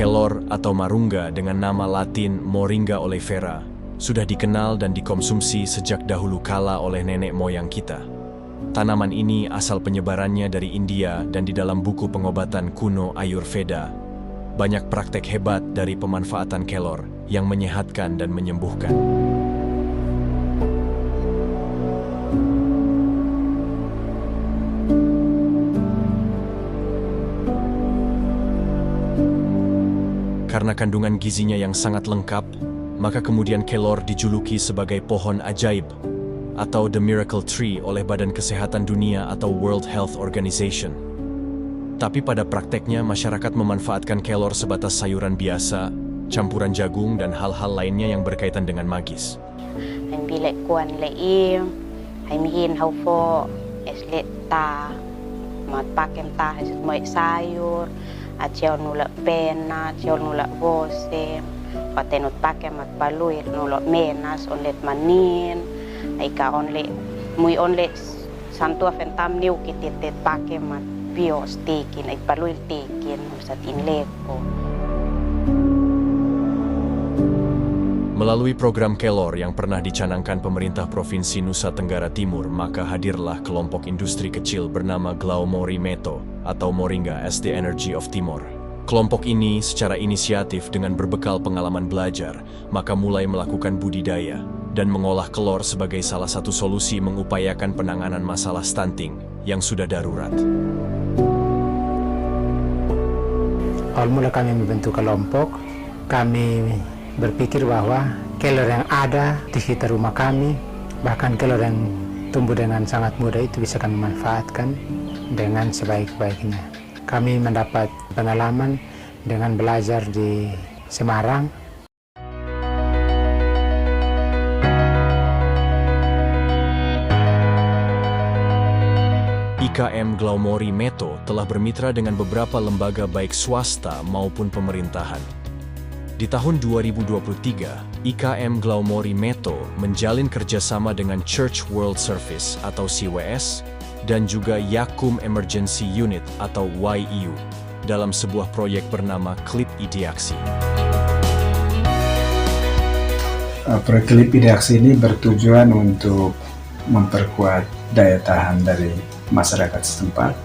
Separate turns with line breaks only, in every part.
Kelor atau marungga dengan nama Latin Moringa oleifera sudah dikenal dan dikonsumsi sejak dahulu kala oleh nenek moyang kita. Tanaman ini asal penyebarannya dari India dan di dalam buku pengobatan kuno Ayurveda. Banyak praktek hebat dari pemanfaatan kelor yang menyehatkan dan menyembuhkan. Karena kandungan gizinya yang sangat lengkap, maka kemudian kelor dijuluki sebagai pohon ajaib atau The Miracle Tree oleh Badan Kesehatan Dunia atau World Health Organization. Tapi pada prakteknya masyarakat memanfaatkan kelor sebatas sayuran biasa, campuran jagung dan hal-hal lainnya yang berkaitan dengan magis.
Acel nula pena, acel nula vose, patenut pakai mat paluir nula menas onlet manin, aika onle muy onle santu afentam niu kititet pakai mat bios tekin, ay paluir tekin usat inlepo.
Melalui program kelor yang pernah dicanangkan pemerintah Provinsi Nusa Tenggara Timur, maka hadirlah kelompok industri kecil bernama Glaumori Meto atau Moringa as the Energy of Timor. Kelompok ini secara inisiatif dengan berbekal pengalaman belajar, maka mulai melakukan budidaya dan mengolah kelor sebagai salah satu solusi mengupayakan penanganan masalah stunting yang sudah darurat.
Awal mula kami membentuk kelompok, kami berpikir bahwa kelor yang ada di sekitar rumah kami, bahkan kelor yang tumbuh dengan sangat mudah itu bisa kami manfaatkan dengan sebaik-baiknya. Kami mendapat pengalaman dengan belajar di Semarang.
IKM Glaumori Meto telah bermitra dengan beberapa lembaga baik swasta maupun pemerintahan. Di tahun 2023, IKM Glaumori Meto menjalin kerjasama dengan Church World Service atau CWS dan juga Yakum Emergency Unit atau YEU dalam sebuah proyek bernama Klip Ideaksi.
Proyek Klip Ideaksi ini bertujuan untuk memperkuat daya tahan dari masyarakat setempat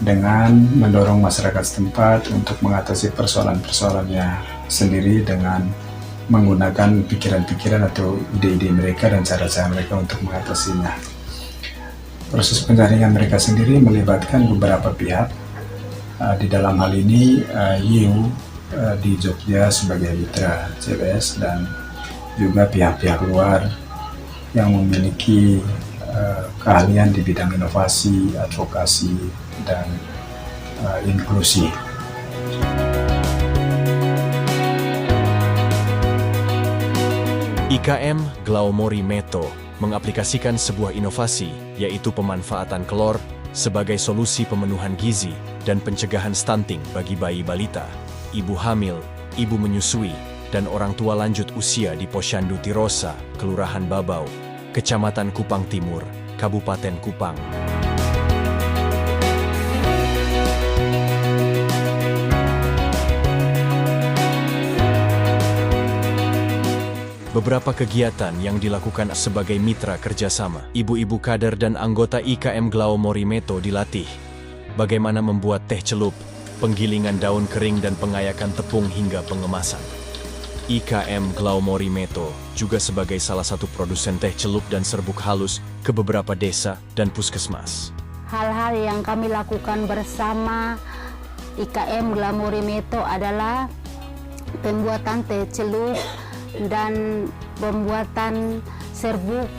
dengan mendorong masyarakat setempat untuk mengatasi persoalan-persoalannya sendiri dengan menggunakan pikiran-pikiran atau ide-ide mereka dan cara-cara mereka untuk mengatasinya. Proses penjaringan mereka sendiri melibatkan beberapa pihak. Di dalam hal ini YEU di Jogja sebagai mitra CWS dan juga pihak-pihak luar yang memiliki keahlian di bidang inovasi, advokasi, dan inklusi.
IKM Glaumori Meto mengaplikasikan sebuah inovasi, yaitu pemanfaatan kelor sebagai solusi pemenuhan gizi dan pencegahan stunting bagi bayi balita, ibu hamil, ibu menyusui, dan orang tua lanjut usia di Posyandu Tirosa, Kelurahan Babau, Kecamatan Kupang Timur, Kabupaten Kupang. Beberapa kegiatan yang dilakukan sebagai mitra kerjasama, ibu-ibu kader dan anggota IKM Glaumori Meto dilatih bagaimana membuat teh celup, penggilingan daun kering dan pengayakan tepung hingga pengemasan. IKM Glaumori Meto juga sebagai salah satu produsen teh celup dan serbuk halus ke beberapa desa dan puskesmas.
Hal-hal yang kami lakukan bersama IKM Glaumori Meto adalah pembuatan teh celup dan pembuatan serbuk.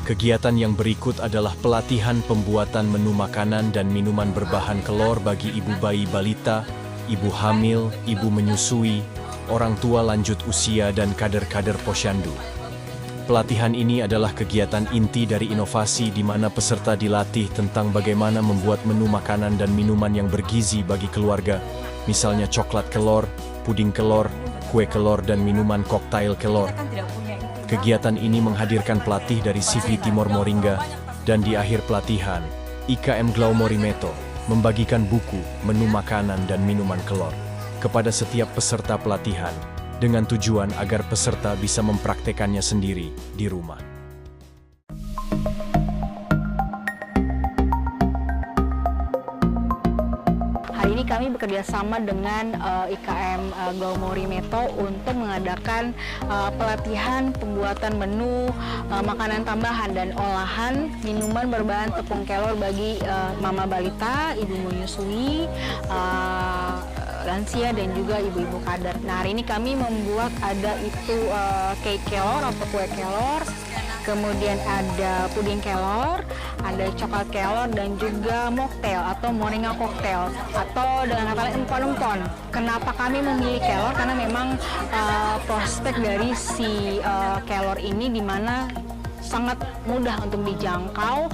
Kegiatan yang berikut adalah pelatihan pembuatan menu makanan dan minuman berbahan kelor bagi ibu bayi balita, ibu hamil, ibu menyusui, orang tua lanjut usia dan kader-kader posyandu. Pelatihan ini adalah kegiatan inti dari inovasi di mana peserta dilatih tentang bagaimana membuat menu makanan dan minuman yang bergizi bagi keluarga, misalnya coklat kelor, puding kelor, kue kelor, dan minuman koktail kelor. Kegiatan ini menghadirkan pelatih dari CV Timor Moringa Dan di akhir pelatihan, IKM Glaumorimeto membagikan buku, menu makanan dan minuman kelor kepada setiap peserta pelatihan dengan tujuan agar peserta bisa mempraktekannya sendiri di rumah.
Hari ini kami bekerja sama dengan IKM Glaumorimeto untuk mengadakan pelatihan pembuatan menu makanan tambahan dan olahan minuman berbahan tepung kelor bagi mama balita, ibu menyusui, lansia dan juga ibu-ibu kader. Nah, hari ini kami membuat ada itu cake kelor atau kue kelor, kemudian ada puding kelor, ada coklat kelor dan juga mocktail atau moringa cocktail atau dengan kata lain empon-empon. Kenapa kami memilih kelor? Karena memang prospek dari si kelor ini di mana sangat mudah untuk dijangkau,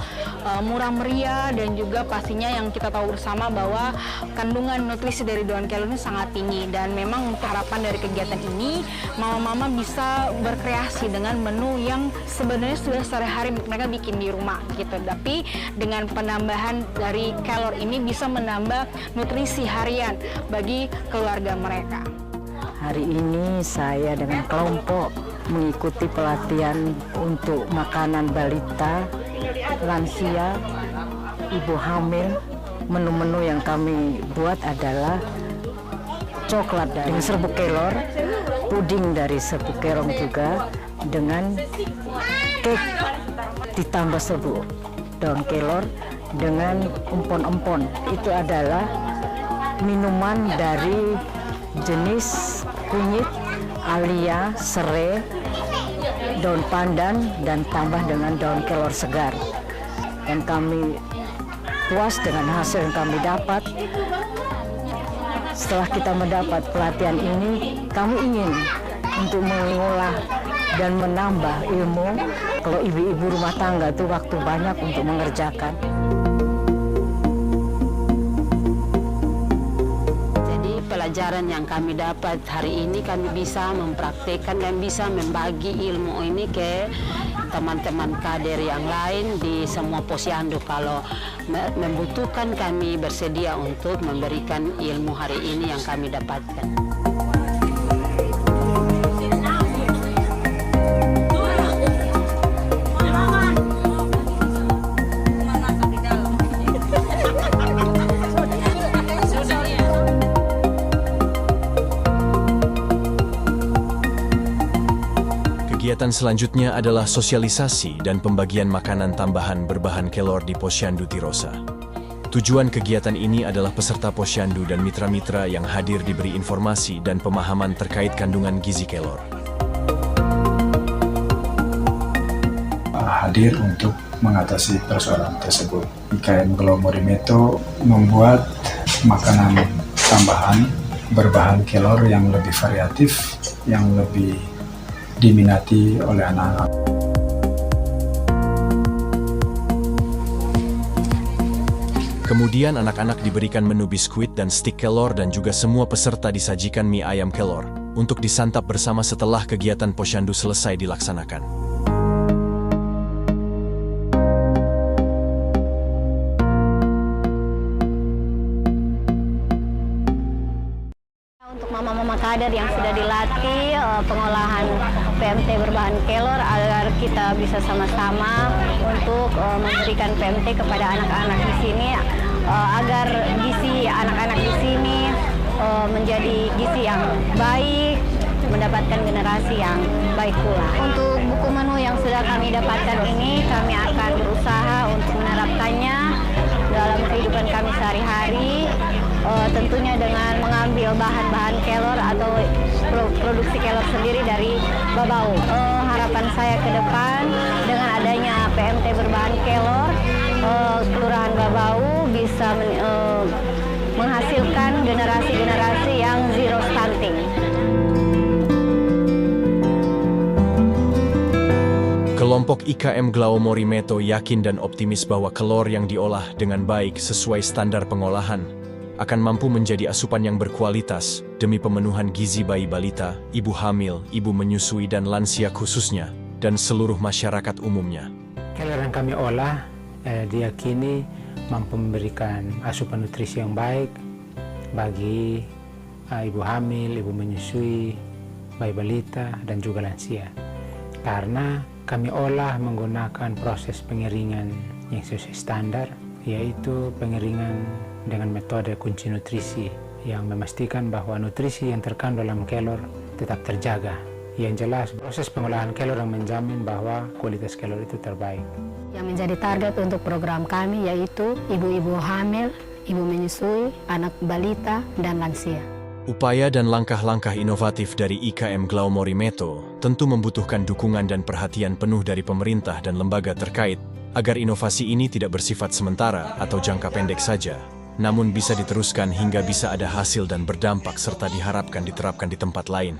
murah meriah, dan juga pastinya yang kita tahu bersama bahwa kandungan nutrisi dari daun kelor ini sangat tinggi. Dan memang untuk harapan dari kegiatan ini, mama-mama bisa berkreasi dengan menu yang sebenarnya sudah sehari-hari mereka bikin di rumah gitu. Tapi dengan penambahan dari kelor ini bisa menambah nutrisi harian bagi keluarga mereka.
Hari ini saya dengan kelompok mengikuti pelatihan untuk makanan balita, lansia, ibu hamil. Menu-menu yang kami buat adalah coklat dari serbuk kelor, puding dari serbuk kelor juga, dengan cake ditambah serbuk daun kelor dengan empon-empon. Itu adalah minuman dari jenis kunyit, alia, serai, daun pandan, dan tambah dengan daun kelor segar. Dan kami puas dengan hasil yang kami dapat. Setelah kita mendapat pelatihan ini, kami ingin untuk mengolah dan menambah ilmu. Kalau ibu-ibu rumah tangga itu waktu banyak untuk mengerjakan.
Pelajaran yang kami dapat hari ini kami bisa mempraktekkan dan bisa membagi ilmu ini ke teman-teman kader yang lain di semua posyandu. Kalau membutuhkan, kami bersedia untuk memberikan ilmu hari ini yang kami dapatkan.
Kegiatan selanjutnya adalah sosialisasi dan pembagian makanan tambahan berbahan kelor di Posyandu Tirosa. Tujuan kegiatan ini adalah peserta posyandu dan mitra-mitra yang hadir diberi informasi dan pemahaman terkait kandungan gizi kelor.
Hadir untuk mengatasi persoalan tersebut. IKM Glaumorimeto membuat makanan tambahan berbahan kelor yang lebih variatif, yang lebih diminati oleh anak-anak.
Kemudian anak-anak diberikan menu biskuit dan stik kelor dan juga semua peserta disajikan mie ayam kelor untuk disantap bersama setelah kegiatan posyandu selesai dilaksanakan.
Mama-mama kader yang sudah dilatih pengolahan PMT berbahan kelor agar kita bisa sama-sama untuk memberikan PMT kepada anak-anak di sini agar gizi anak-anak di sini menjadi gizi yang baik, mendapatkan generasi yang baik pula. Untuk buku menu yang sudah kami dapatkan ini, kami akan berusaha untuk menerapkannya dalam kehidupan kami sehari-hari, tentunya dengan mengambil bahan-bahan kelor atau produksi kelor sendiri dari Babau. Harapan saya ke depan dengan adanya PMT berbahan kelor, Kelurahan Babau bisa menghasilkan generasi-generasi yang zero stunting.
Kelompok IKM Glaumorimeto yakin dan optimis bahwa kelor yang diolah dengan baik sesuai standar pengolahan akan mampu menjadi asupan yang berkualitas demi pemenuhan gizi bayi balita, ibu hamil, ibu menyusui dan lansia khususnya, dan seluruh masyarakat umumnya.
Kelor yang kami olah diyakini mampu memberikan asupan nutrisi yang baik bagi ibu hamil, ibu menyusui, bayi balita, dan juga lansia. Karena kami olah menggunakan proses pengeringan yang sesuai standar, yaitu pengeringan dengan metode kunci nutrisi yang memastikan bahwa nutrisi yang terkandung dalam kelor tetap terjaga. Yang jelas, proses pengolahan kelor yang menjamin bahwa kualitas kelor itu terbaik.
Yang menjadi target untuk program kami yaitu ibu-ibu hamil, ibu menyusui, anak balita, dan lansia.
Upaya dan langkah-langkah inovatif dari IKM Glaumori Meto tentu membutuhkan dukungan dan perhatian penuh dari pemerintah dan lembaga terkait agar inovasi ini tidak bersifat sementara atau jangka pendek saja, namun bisa diteruskan hingga bisa ada hasil dan berdampak serta diharapkan diterapkan di tempat lain.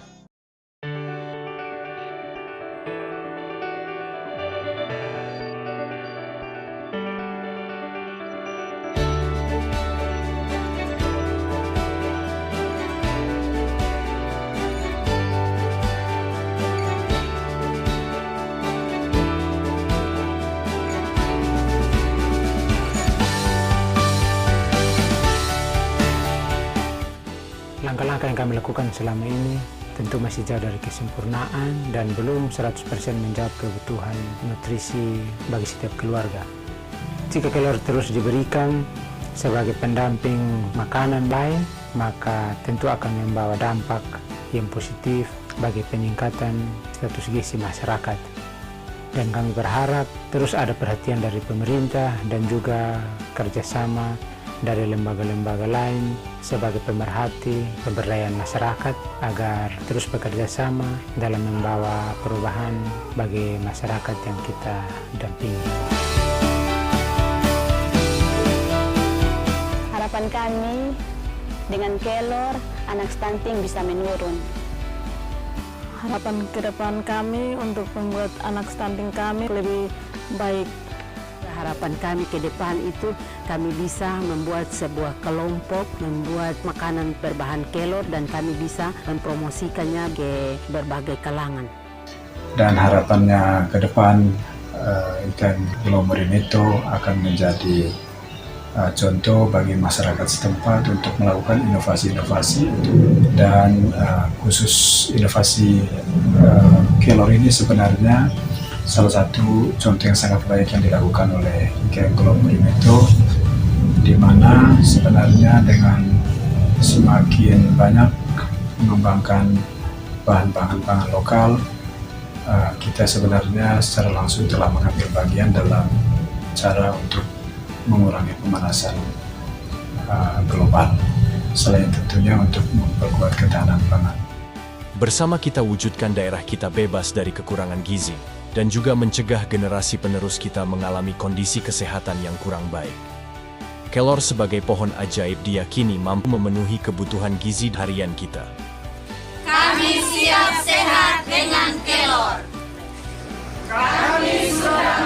Langkah-langkah yang kami lakukan selama ini tentu masih jauh dari kesempurnaan dan belum 100% menjawab kebutuhan nutrisi bagi setiap keluarga. Jika kelor terus diberikan sebagai pendamping makanan lain, maka tentu akan membawa dampak yang positif bagi peningkatan status gizi masyarakat. Dan kami berharap terus ada perhatian dari pemerintah dan juga kerjasama dari lembaga-lembaga lain sebagai pemerhati pemberdayaan masyarakat agar terus bekerja sama dalam membawa perubahan bagi masyarakat yang kita dampingi.
Harapan kami dengan kelor anak stunting bisa menurun.
Harapan ke depan kami untuk membuat anak stunting kami lebih baik.
Harapan kami ke depan itu kami bisa membuat sebuah kelompok, membuat makanan berbahan kelor dan kami bisa mempromosikannya ke berbagai kalangan.
Dan harapannya ke depan IKM Glaumori Meto akan menjadi contoh bagi masyarakat setempat untuk melakukan inovasi-inovasi dan khusus inovasi kelor ini sebenarnya salah satu contoh yang sangat baik yang dilakukan oleh IKM Glaumori Meto, di mana sebenarnya dengan semakin banyak mengembangkan bahan-bahan pangan lokal, kita sebenarnya secara langsung telah mengambil bagian dalam cara untuk mengurangi pemanasan global, selain tentunya untuk memperkuat ketahanan pangan.
Bersama kita wujudkan daerah kita bebas dari kekurangan gizi, dan juga mencegah generasi penerus kita mengalami kondisi kesehatan yang kurang baik. Kelor sebagai pohon ajaib diyakini mampu memenuhi kebutuhan gizi harian kita.
Kami siap sehat dengan kelor. Kami sudah